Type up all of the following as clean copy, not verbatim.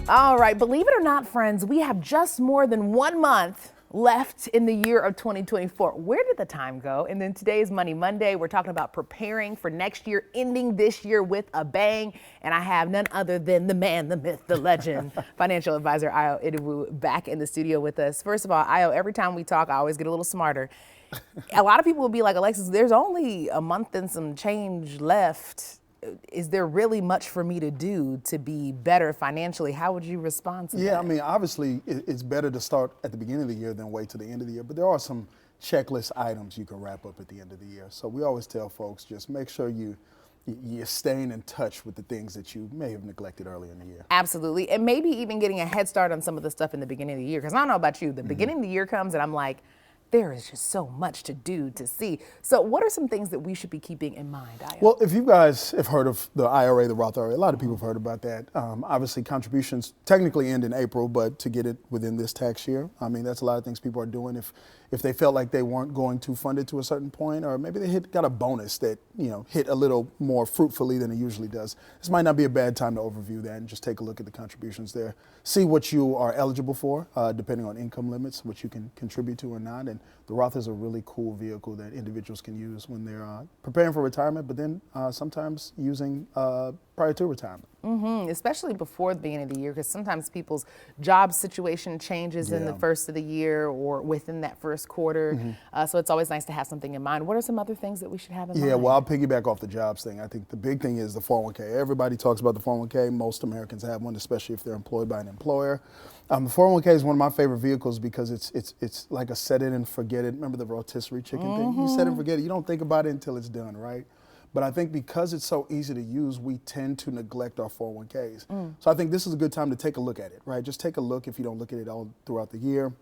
All right, believe it or not, friends, we have just more than 1 month left in the year of 2024. Where did the time go? And then today is Money Monday. We're talking about preparing for next year, ending this year with a bang. And I have none other than the man, the myth, the legend, financial advisor Ayo Idowu back in the studio with us. First of all, Ayo, every time we talk, I always get a little smarter. A lot of people will be like, Alexis, there's only a month and some change left. Is there really much for me to do to be better financially? How would you respond to that? Yeah, I mean, obviously, it's better to start at the beginning of the year than wait to the end of the year. But there are some checklist items you can wrap up at the end of the year. So we always tell folks, just make sure you're staying in touch with the things that you may have neglected earlier in the year. Absolutely. And maybe even getting a head start on some of the stuff in the beginning of the year. Because I don't know about you, the beginning of the year comes and I'm like, there is just so much to do, to see. So what are some things that we should be keeping in mind, Ayo? Well, if you guys have heard of the IRA, the Roth IRA, a lot of people have heard about that. Obviously, contributions technically end in April, but to get it within this tax year, I mean, that's a lot of things people are doing. If they felt like they weren't going to fund it to a certain point, or maybe they got a bonus that hit a little more fruitfully than it usually does, this might not be a bad time to overview that and just take a look at the contributions there. See what you are eligible for, depending on income limits, what you can contribute to or not. And the Roth is a really cool vehicle that individuals can use when they're preparing for retirement, but then sometimes using prior to retirement. Especially before the beginning of the year, because sometimes people's job situation changes in the first of the year or within that first quarter. So it's always nice to have something in mind. What are some other things that we should have in mind? Yeah, well, I'll piggyback off the jobs thing. I think the big thing is the 401k. Everybody talks about the 401k. Most Americans have one, especially if they're employed by an employer. The 401k is one of my favorite vehicles because it's like a set it and forget it. Remember the rotisserie chicken thing? You set it and forget it. You don't think about it until it's done, right? But I think because it's so easy to use, we tend to neglect our 401ks. So I think this is a good time to take a look at it, right? Just take a look if you don't look at it all throughout the year.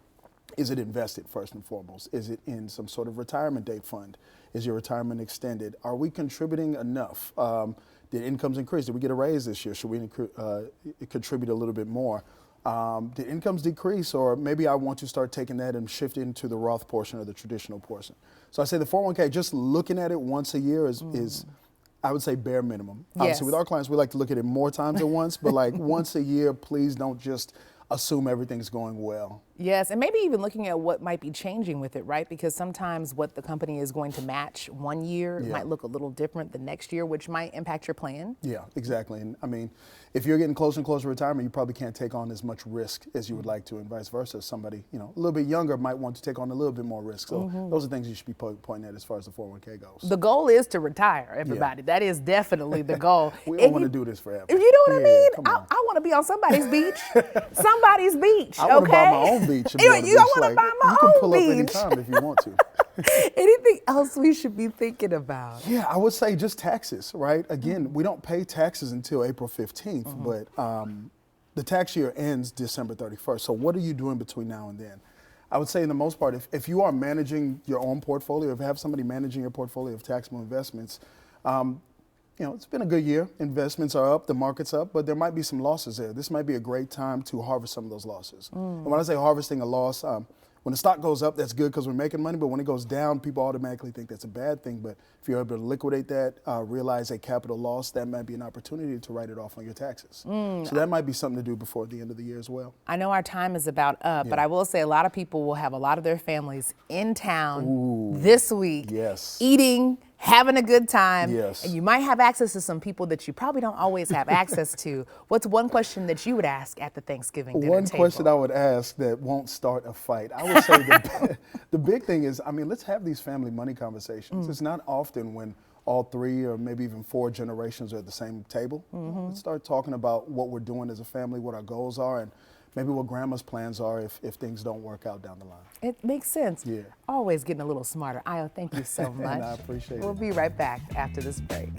Is it invested first and foremost? Is it in some sort of retirement date fund? Is your retirement extended? Are we contributing enough? Did incomes increase? Did we get a raise this year? Should we contribute a little bit more? Did incomes decrease, or maybe I want to start taking that and shift into the Roth portion or the traditional portion? So I say the 401k, just looking at it once a year is I would say bare minimum. Obviously, with our clients, we like to look at it more times than once, but like once a year, please don't just assume everything's going well. Yes, and maybe even looking at what might be changing with it, right? Because sometimes what the company is going to match one year might look a little different the next year, which might impact your plan. Yeah, exactly. And I mean, if you're getting closer and closer to retirement, you probably can't take on as much risk as you would like to, and vice versa. Somebody, a little bit younger might want to take on a little bit more risk. So those are things you should be pointing at as far as the 401k goes. The goal is to retire, everybody. That is definitely the goal. We don't want to do this forever. You know what I mean? I want to be on somebody's beach. Somebody's beach, I want to buy my own beach. You want to buy my own beach. You can pull up anytime if you want to. Anything else we should be thinking about? Yeah, I would say just taxes, right? Again, we don't pay taxes until April 15th, but the tax year ends December 31st. So what are you doing between now and then? I would say in the most part, if you are managing your own portfolio, if you have somebody managing your portfolio of taxable investments, it's been a good year. Investments are up, the market's up, but there might be some losses there. This might be a great time to harvest some of those losses. And when I say harvesting a loss, when the stock goes up, that's good because we're making money, but when it goes down, people automatically think that's a bad thing. But if you're able to liquidate that, realize a capital loss, that might be an opportunity to write it off on your taxes. So that might be something to do before the end of the year as well. I know our time is about up, but I will say a lot of people will have a lot of their families in town this week, eating, having a good time, and you might have access to some people that you probably don't always have access to. What's one question that you would ask at the Thanksgiving dinner One table? question I would ask that won't start a fight. I would say the big thing is, let's have these family money conversations. It's not often when all 3 or maybe even 4 generations are at the same table. Let's start talking about what we're doing as a family, what our goals are, and maybe what grandma's plans are if things don't work out down the line. It makes sense. Yeah. Always getting a little smarter. Ayo, thank you so much. And I appreciate it. We'll be right back after this break.